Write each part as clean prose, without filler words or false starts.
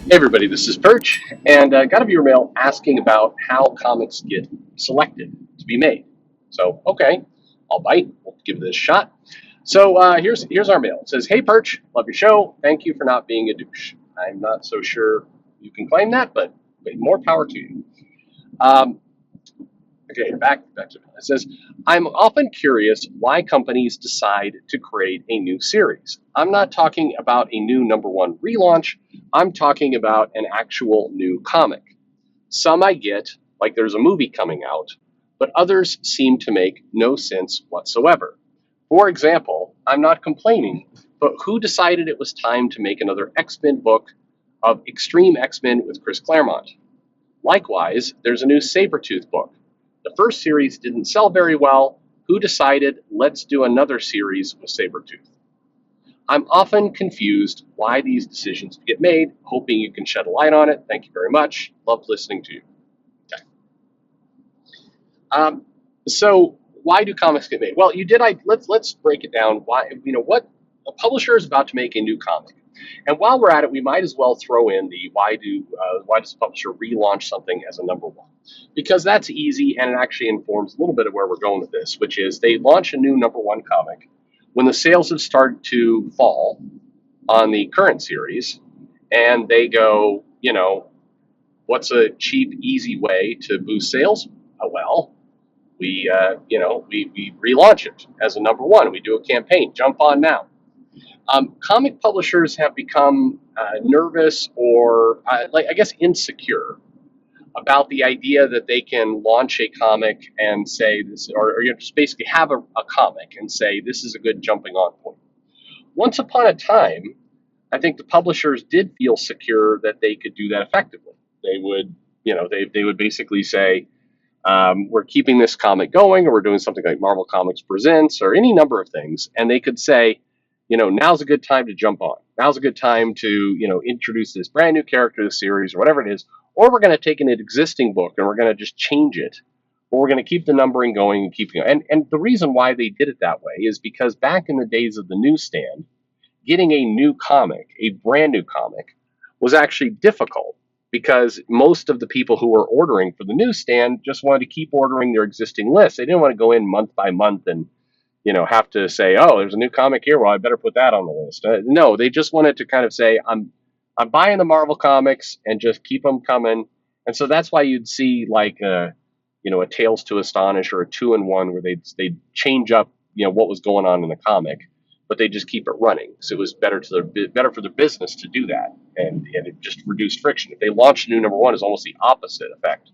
Hey everybody, this is Perch, and got a viewer mail asking about how comics get selected to be made. So, okay, I'll bite. We'll give this a shot. So here's our mail. It says, "Hey Perch, love your show. Thank you for not being a douche. I'm not so sure you can claim that, but more power to you." Um, Okay, back to it. It says, I'm often curious why companies decide to create a new series. I'm not talking about a new number one relaunch. I'm talking about an actual new comic. Some I get, like there's a movie coming out, but others seem to make no sense whatsoever. For example, I'm not complaining, but who decided it was time to make another X-Men book of Extreme X-Men with Chris Claremont? Likewise, there's a new Sabretooth book. The first series didn't sell very well. Who decided, let's do another series with Sabretooth? I'm often confused why these decisions get made, hoping you can shed a light on it. Thank you very much. Love listening to you. Okay. Um, so why do comics get made? Well, let's break it down. Why, what a publisher is about to make a new comic. And while we're at it, we might as well throw in the why does a publisher relaunch something as a number one? Because that's easy and it actually informs a little bit of where we're going with this, which is they launch a new number one comic when the sales have started to fall on the current series, and they go, what's a cheap, easy way to boost sales? Well, we relaunch it as a number one. We do a campaign. Jump on now. Comic publishers have become nervous or, I guess, insecure about the idea that they can launch a comic and say this, or just basically have a comic and say this is a good jumping on point. Once upon a time, I think the publishers did feel secure that they could do that effectively. They would, they would basically say, we're keeping this comic going, or we're doing something like Marvel Comics Presents, or any number of things, and they could say, now's a good time to jump on. Now's a good time to, introduce this brand new character to the series, or whatever it is, or we're going to take an existing book and we're going to just change it, or we're going to keep the numbering going and keep going. And the reason why they did it that way is because back in the days of the newsstand, getting a new comic, a brand new comic, was actually difficult because most of the people who were ordering for the newsstand just wanted to keep ordering their existing list. They didn't want to go in month by month and have to say, oh, there's a new comic here. Well, I better put that on the list. No, they just wanted to kind of say, I'm buying the Marvel comics and just keep them coming. And so that's why you'd see like a Tales to Astonish or a 2-in-1 where they'd change up what was going on in the comic, but they just keep it running. So it was better for their business to do that, and it just reduced friction. If they launched a new number one, is almost the opposite effect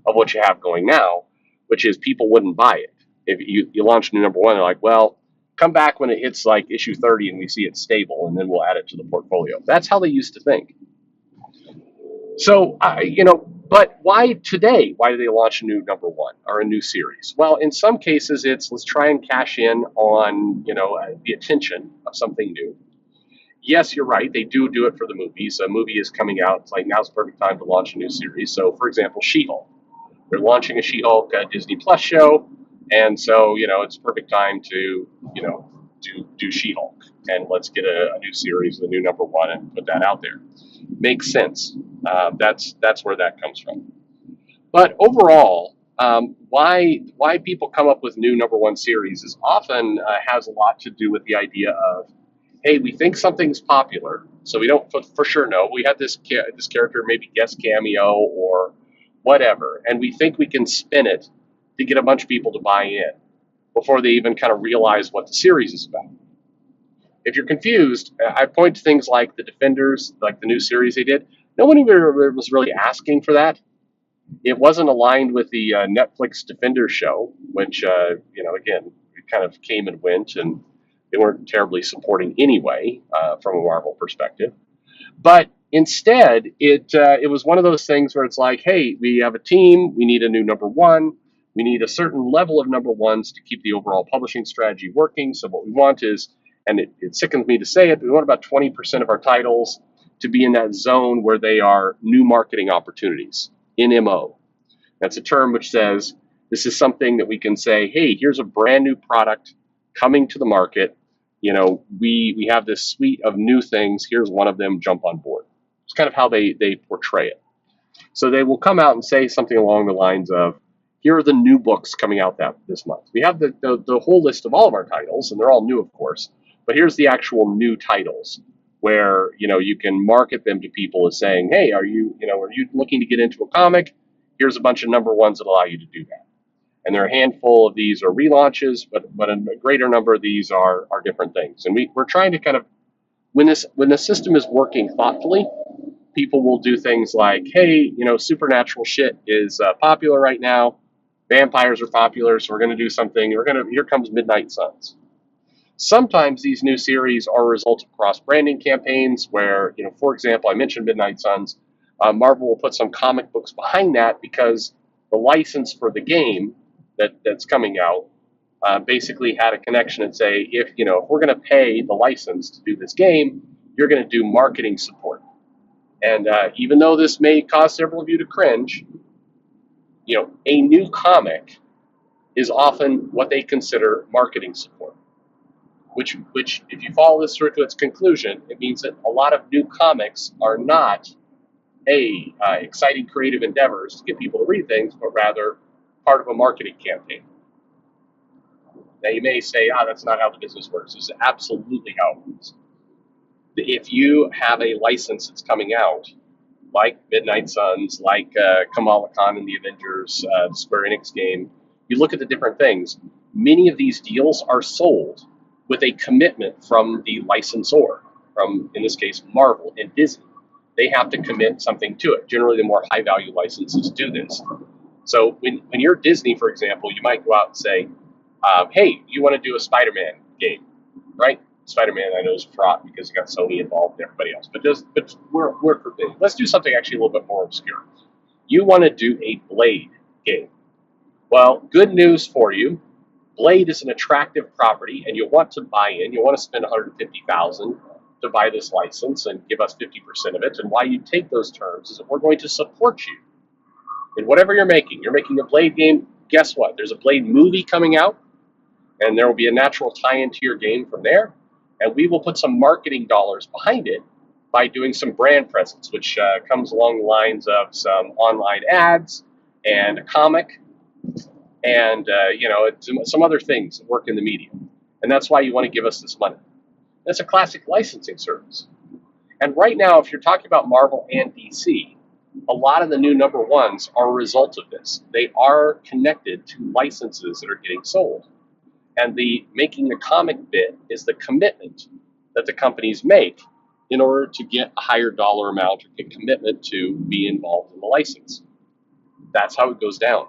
of what you have going now, which is people wouldn't buy it. If you launch a new number one, they're like, well, come back when it hits like issue 30 and we see it stable, and then we'll add it to the portfolio. That's how they used to think. So, but why today? Why do they launch a new number one or a new series? Well, in some cases, it's let's try and cash in on, the attention of something new. Yes, you're right. They do it for the movies. A movie is coming out. It's like now's the perfect time to launch a new series. So, for example, She-Hulk. They're launching a She-Hulk Disney Plus show, and so it's perfect time to do She-Hulk, and let's get a new series, the new number one, and put that out there. Makes sense. That's where that comes from. But overall, why people come up with new number one series is often has a lot to do with the idea of, hey, we think something's popular, so we don't for sure know. We had this character maybe guest cameo or whatever, and we think we can spin it to get a bunch of people to buy in before they even kind of realize what the series is about. If you're confused, I point to things like the Defenders, like the new series they did. No one even was really asking for that. It wasn't aligned with the Netflix Defenders show, which, again, it kind of came and went, and they weren't terribly supporting anyway from a Marvel perspective. But instead, it was one of those things where it's like, hey, we have a team, we need a new number one, we need a certain level of number ones to keep the overall publishing strategy working. So what we want is, and it sickens me to say it, we want about 20% of our titles to be in that zone where they are new marketing opportunities, NMO. That's a term which says this is something that we can say, hey, here's a brand new product coming to the market. We have this suite of new things. Here's one of them. Jump on board. It's kind of how they portray it. So they will come out and say something along the lines of, here are the new books coming out this month. We have the whole list of all of our titles, and they're all new, of course, but here's the actual new titles where, you can market them to people as saying, hey, are you looking to get into a comic? Here's a bunch of number ones that allow you to do that. And there are a handful of these are relaunches, but a greater number of these are different things. And we're trying to kind of, when the system is working thoughtfully, people will do things like, hey, supernatural shit is popular right now. Vampires are popular, so we're going to do something. Here comes Midnight Suns. Sometimes these new series are a result of cross-branding campaigns where, for example, I mentioned Midnight Suns. Marvel will put some comic books behind that because the license for the game that's coming out basically had a connection and say, if we're going to pay the license to do this game, you're going to do marketing support. And even though this may cause several of you to cringe, a new comic is often what they consider marketing support. Which, if you follow this through to its conclusion, it means that a lot of new comics are not exciting creative endeavors to get people to read things, but rather part of a marketing campaign. Now you may say, that's not how the business works. This is absolutely how it works. If you have a license that's coming out, like Midnight Suns, like Kamala Khan in the Avengers, the Square Enix game, you look at the different things. Many of these deals are sold with a commitment from the licensor, from, in this case, Marvel and Disney. They have to commit something to it. Generally, the more high-value licenses do this. So when you're Disney, for example, you might go out and say, hey, you want to do a Spider-Man game, right? Spider-Man, I know, is fraught because you got Sony involved and everybody else. But we're forbidden. Let's do something actually a little bit more obscure. You want to do a Blade game. Well, good news for you. Blade is an attractive property, and you want to buy in. You want to spend $150,000 to buy this license and give us 50% of it. And why you take those terms is that we're going to support you in whatever you're making. You're making a Blade game. Guess what? There's a Blade movie coming out, and there will be a natural tie-in to your game from there. And we will put some marketing dollars behind it by doing some brand presence, which comes along the lines of some online ads and a comic and some other things that work in the media. And that's why you want to give us this money. That's a classic licensing service. And right now, if you're talking about Marvel and DC, a lot of the new number ones are a result of this. They are connected to licenses that are getting sold. And the making the comic bit is the commitment that the companies make in order to get a higher dollar amount or get commitment to be involved in the license. That's how it goes down.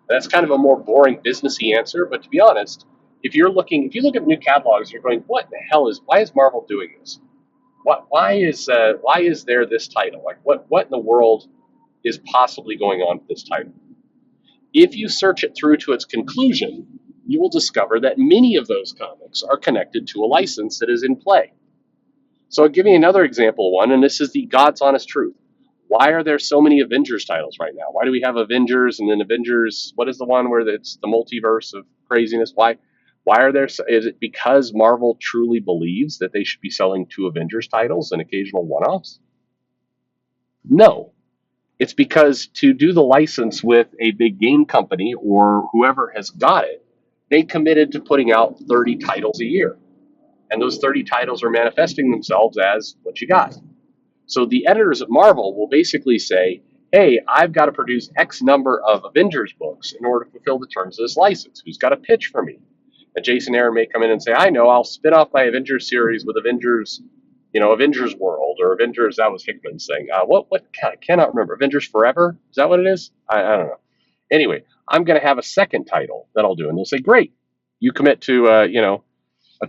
That's kind of a more boring businessy answer, but to be honest, if you look at new catalogs, you're going, why is Marvel doing this? Why is there this title? Like what in the world is possibly going on with this title? If you search it through to its conclusion, you will discover that many of those comics are connected to a license that is in play. So I'll give you another example of one, and this is the God's honest truth. Why are there so many Avengers titles right now? Why do we have Avengers and then Avengers? What is the one where it's the multiverse of craziness? Why are there? Is it because Marvel truly believes that they should be selling 2 Avengers titles and occasional one-offs? No. It's because to do the license with a big game company or whoever has got it, they committed to putting out 30 titles a year. And those 30 titles are manifesting themselves as what you got. So the editors at Marvel will basically say, hey, I've got to produce X number of Avengers books in order to fulfill the terms of this license. Who's got a pitch for me? And Jason Aaron may come in and say, I know, I'll spin off my Avengers series with Avengers, Avengers World, or Avengers, that was Hickman's thing. I cannot remember. Avengers Forever? Is that what it is? I don't know. Anyway, I'm going to have a second title that I'll do. And they'll say, great, you commit to,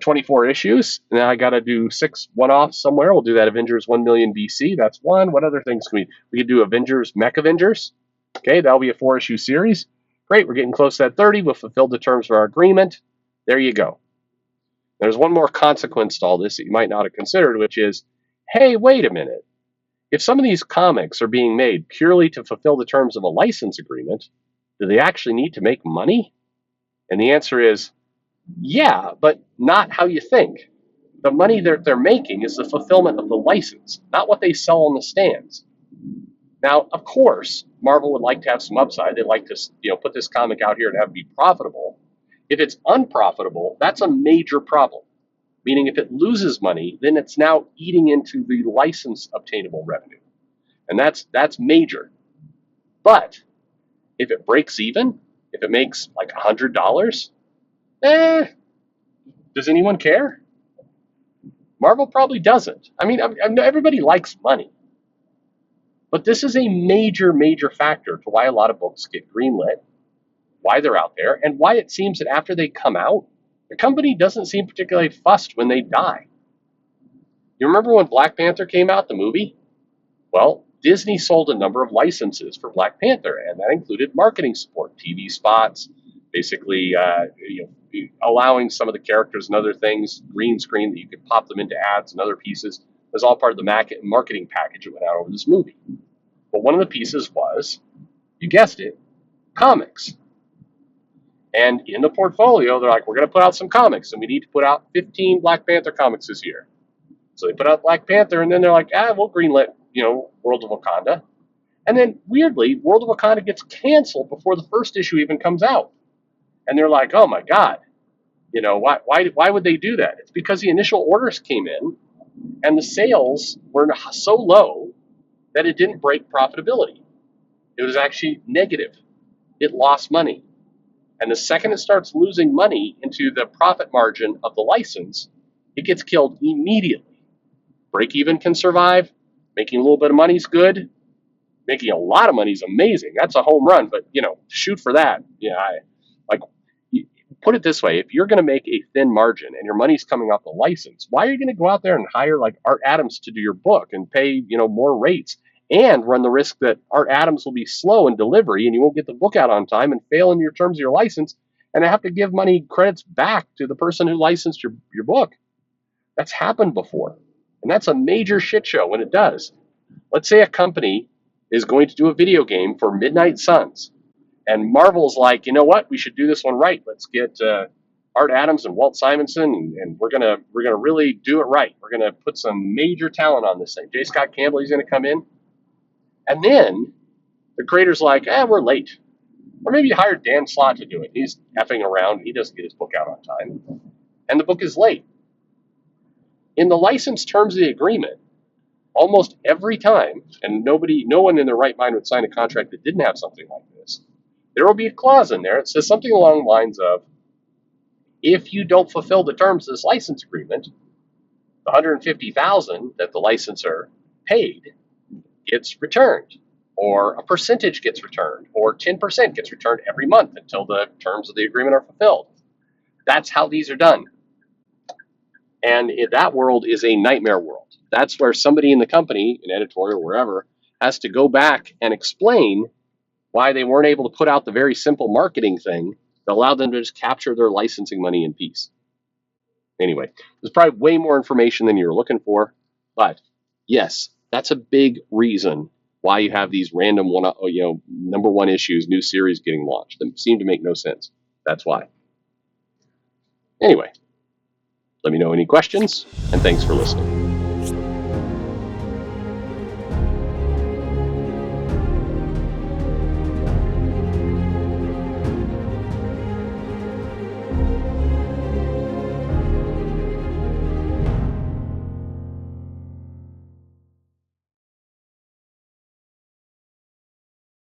24 issues. Now I got to do 6 one-offs somewhere. We'll do that Avengers 1 million BC. That's one. What other things can we could do? Avengers, Mech Avengers. Okay, that'll be a 4-issue series. Great, we're getting close to that 30. We'll fulfill the terms of our agreement. There you go. There's one more consequence to all this that you might not have considered, which is, hey, wait a minute. If some of these comics are being made purely to fulfill the terms of a license agreement, do they actually need to make money? And the answer is, yeah, but not how you think. The money that they're making is the fulfillment of the license, not what they sell on the stands. Now, of course, Marvel would like to have some upside. They'd like to, put this comic out here and have it be profitable. If it's unprofitable, that's a major problem. Meaning if it loses money, then it's now eating into the license obtainable revenue. And that's major. But if it breaks even, if it makes like $100, does anyone care? Marvel probably doesn't. I mean, everybody likes money. But this is a major, major factor to why a lot of books get greenlit, why they're out there, and why it seems that after they come out, the company doesn't seem particularly fussed when they die. You remember when Black Panther came out, the movie? Well, Disney sold a number of licenses for Black Panther, and that included marketing support, TV spots, basically allowing some of the characters and other things, green screen that you could pop them into ads and other pieces. It was all part of the marketing package that went out over this movie. But one of the pieces was, you guessed it, comics. And in the portfolio, they're like, we're going to put out some comics, and we need to put out 15 Black Panther comics this year. So they put out Black Panther, and then they're like, we'll greenlit, World of Wakanda. And then, weirdly, World of Wakanda gets canceled before the first issue even comes out. And they're like, oh my God, why would they do that? It's because the initial orders came in, and the sales were so low that it didn't break profitability. It was actually negative. It lost money. And the second it starts losing money into the profit margin of the license, it gets killed immediately. Break even can survive. Making a little bit of money is good. Making a lot of money is amazing. That's a home run, but shoot for that. Put it this way, if you're going to make a thin margin and your money's coming off the license, why are you going to go out there and hire like Art Adams to do your book and pay, more rates and run the risk that Art Adams will be slow in delivery and you won't get the book out on time and fail in your terms of your license and have to give money credits back to the person who licensed your book? That's happened before. And that's a major shit show when it does. Let's say a company is going to do a video game for Midnight Suns. And Marvel's like, you know what? We should do this one right. Let's get Art Adams and Walt Simonson, and we're gonna really do it right. We're gonna put some major talent on this thing. J. Scott Campbell, he's gonna come in, and then the creator's like, we're late. Or maybe you hired Dan Slott to do it. He's effing around. He doesn't get his book out on time, and the book is late. In the license terms of the agreement, almost every time, and no one in their right mind would sign a contract that didn't have something like this. There will be a clause in there that says something along the lines of, if you don't fulfill the terms of this license agreement, the $150,000 that the licensor paid gets returned, or a percentage gets returned, or 10% gets returned every month until the terms of the agreement are fulfilled. That's how these are done. And that world is a nightmare world. That's where somebody in the company, an editorial, wherever, has to go back and explain why they weren't able to put out the very simple marketing thing that allowed them to just capture their licensing money in peace. Anyway, there's probably way more information than you were looking for, but yes, that's a big reason why you have these random number one issues, new series getting launched that seem to make no sense. That's why. Anyway, let me know any questions, and thanks for listening.